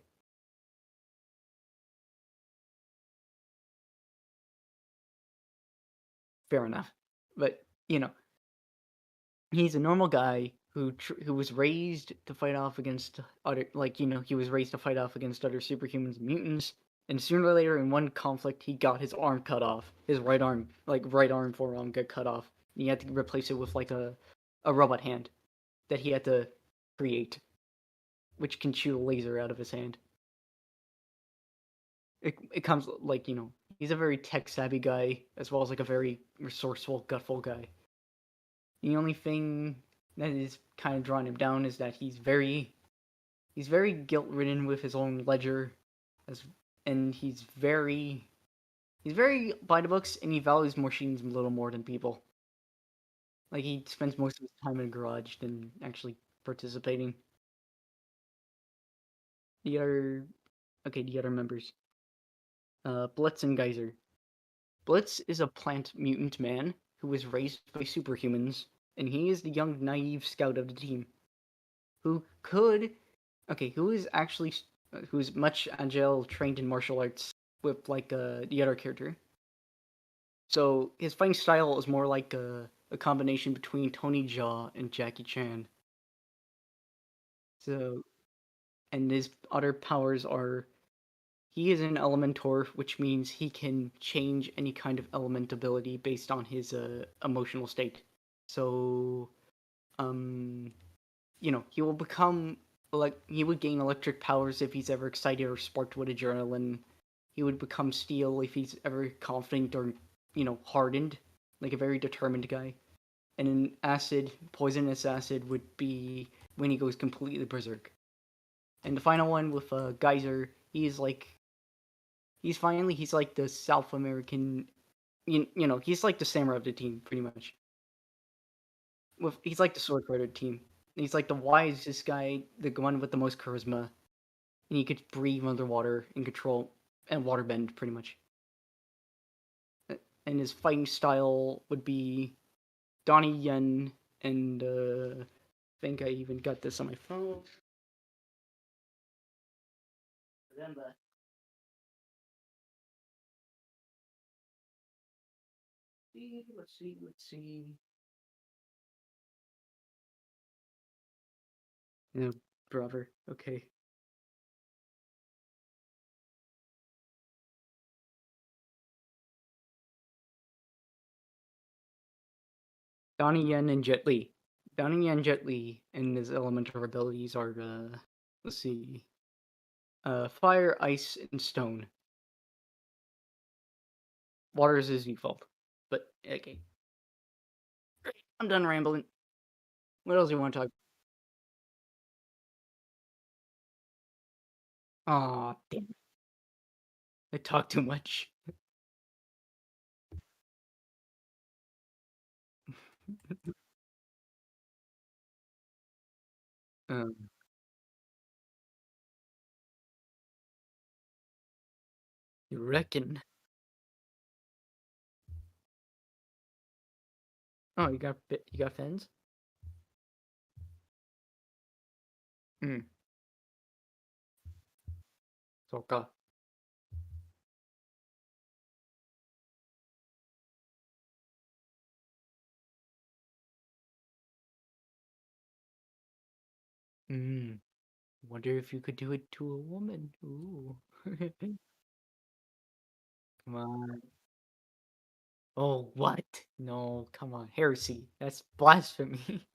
Fair enough, but he's a normal guy who was raised to fight off against other he was raised to fight off against other superhumans and mutants. And sooner or later, in one conflict, he got his arm cut off. His right arm, forearm, got cut off. And he had to replace it with like a robot hand that he had to create, which can shoot a laser out of his hand. It comes he's a very tech savvy guy as well as like a very resourceful, gutful guy. The only thing that is kind of drawing him down is that he's very guilt ridden with his own ledger, as and he's very by the books, and he values machines a little more than people. Like he spends most of his time in a garage than actually participating. The other the other members, Blitz and Geyser. Blitz is a plant mutant man who was raised by superhumans, and he is the young naive scout of the team, who could who is actually who's much agile, trained in martial arts with the other character. So his fighting style is more like a combination between Tony Jaa and Jackie Chan. So and his other powers are he is an elementor, which means he can change any kind of element ability based on his emotional state. So um he will become he would gain electric powers if he's ever excited or sparked with adrenaline. He would become steel if he's ever confident or hardened, like a very determined guy. And an acid, poisonous acid, would be when he goes completely berserk. And the final one with Geyser, he's like the South American, he's like the samurai of the team pretty much. He's like the sword fighter team. He's like the wisest guy, the one with the most charisma, and he could breathe underwater and control and waterbend pretty much. And his fighting style would be Donnie Yen, and I think I even got this on my phone. Remember. Let's see. No, brother. Okay. Donnie Yen and Jet Li. Donnie Yen, Jet Li, and his elemental abilities are let's see. Fire, ice, and stone. Water is his default. But okay. Great. I'm done rambling. What else do you want to talk? Aw, damn it. I talk too much. Um, you reckon? Oh, you got fins? Hmm. Soka. Hmm. Wonder if you could do it to a woman. Ooh. Come on. Oh, what? No, come on. Heresy. That's blasphemy.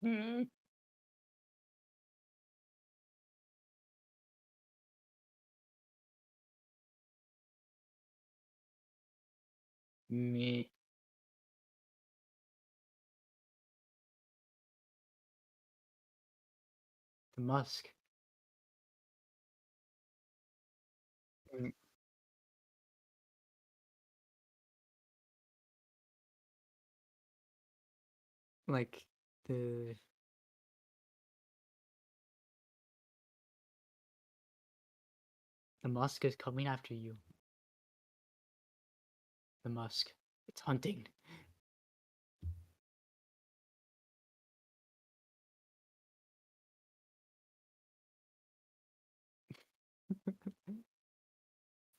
Hmm. Me. The Musk. Mm, Like the The musk is coming after you. The musk. It's hunting.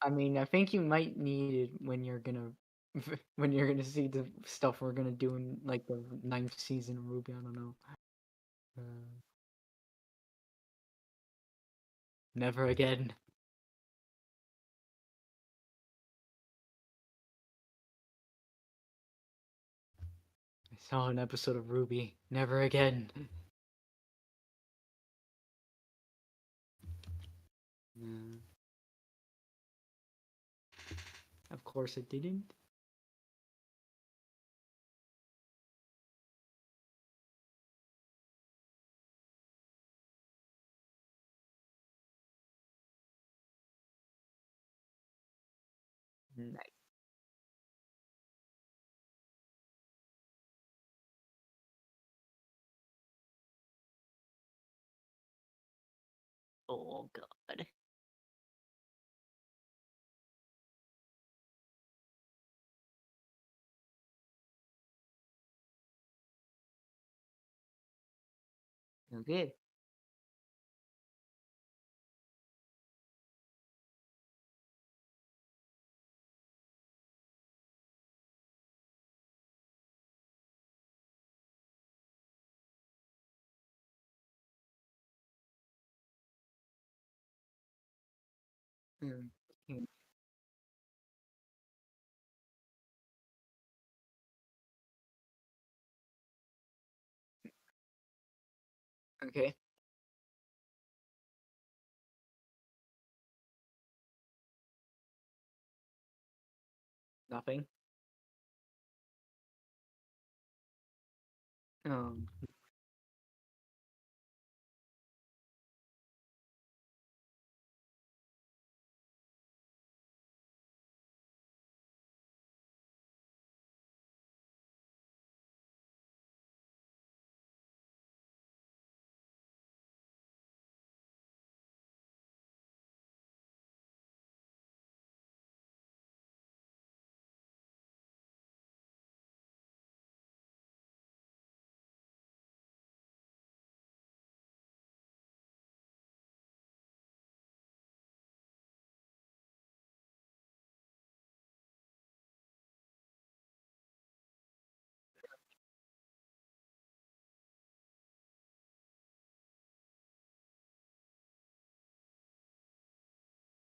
I mean, I think you might need it when you're gonna when you're gonna see the stuff we're gonna do in like the ninth season of Ruby. I don't know. Uh, Never again. I saw an episode of Ruby. Never again. Mm, of course it didn't. Nice. Oh god. Okay. Mm, mm, okay. Nothing. Um.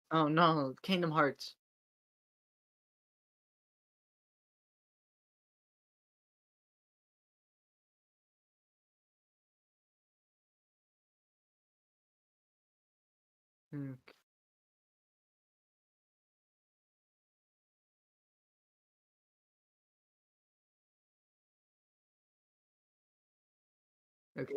Oh no, Kingdom Hearts. Mm, okay.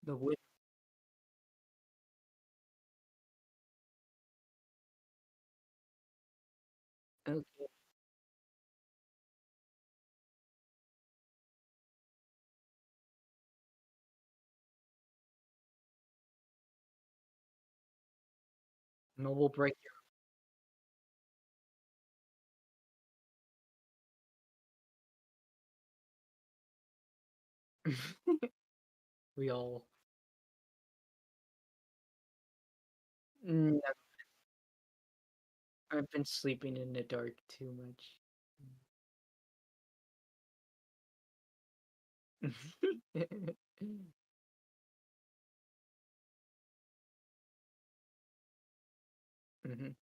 The whip. Okay. Mobile break. We all. Mm, I've been sleeping in the dark too much. Mhm.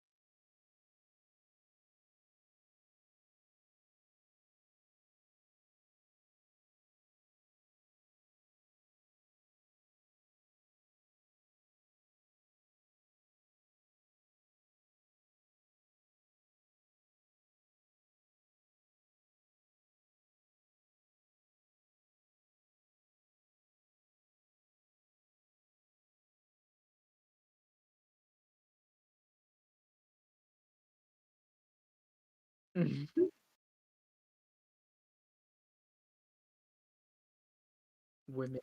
Mhm. Women.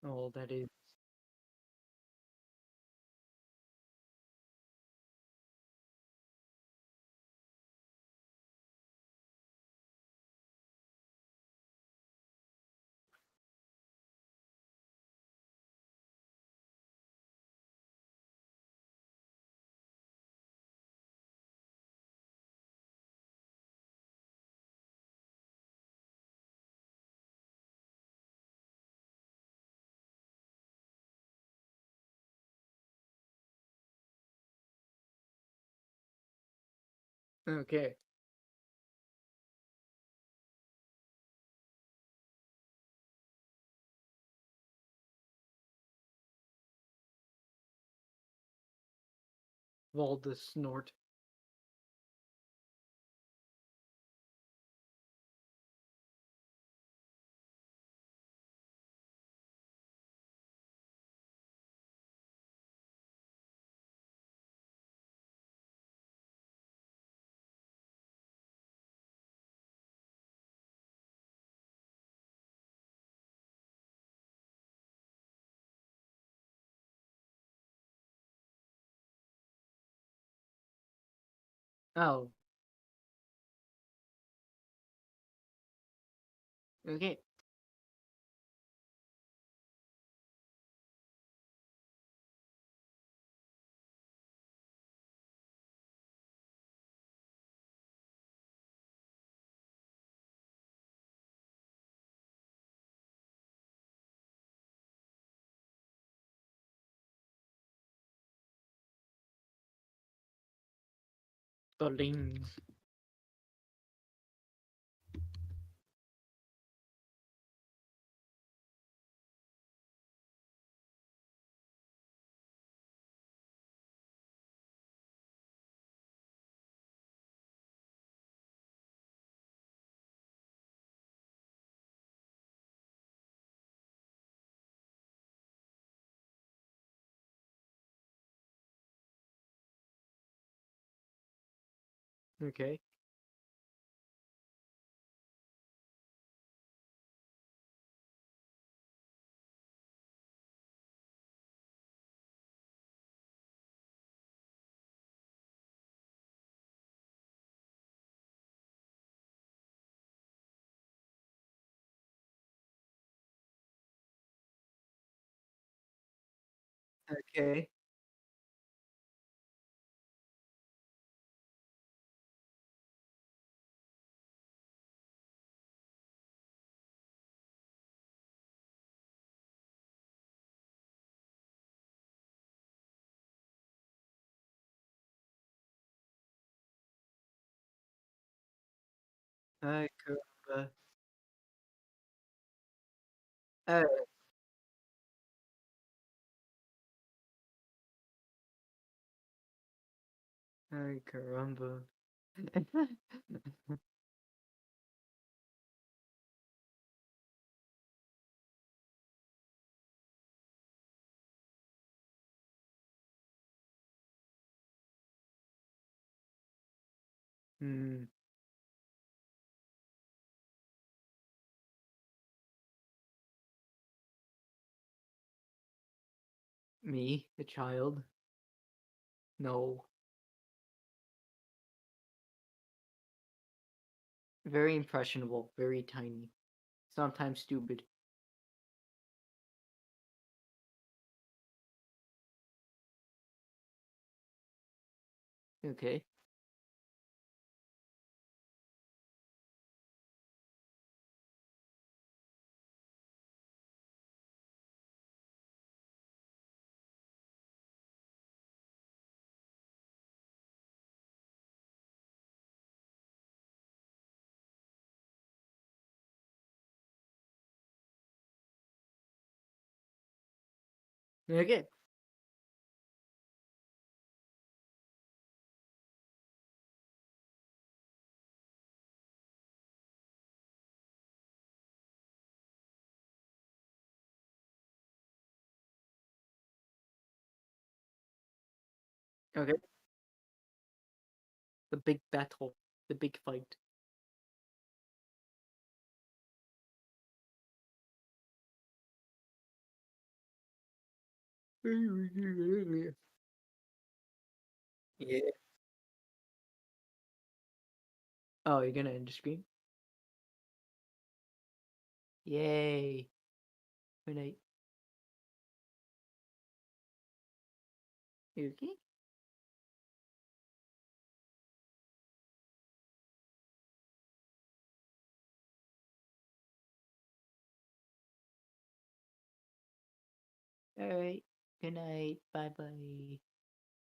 Oh, that is. Okay. Well, snort. Oh, okay. Bling. Okay. Okay. Ay, caramba. Ay, ay, caramba. Hmm. Me, a child? No. Very impressionable, very tiny. Sometimes stupid. Okay. Okay. Okay. The big battle. The big fight. Yeah. Oh, you're gonna end the screen? Yay. Good night. Okay. Alright. Good night. Bye bye.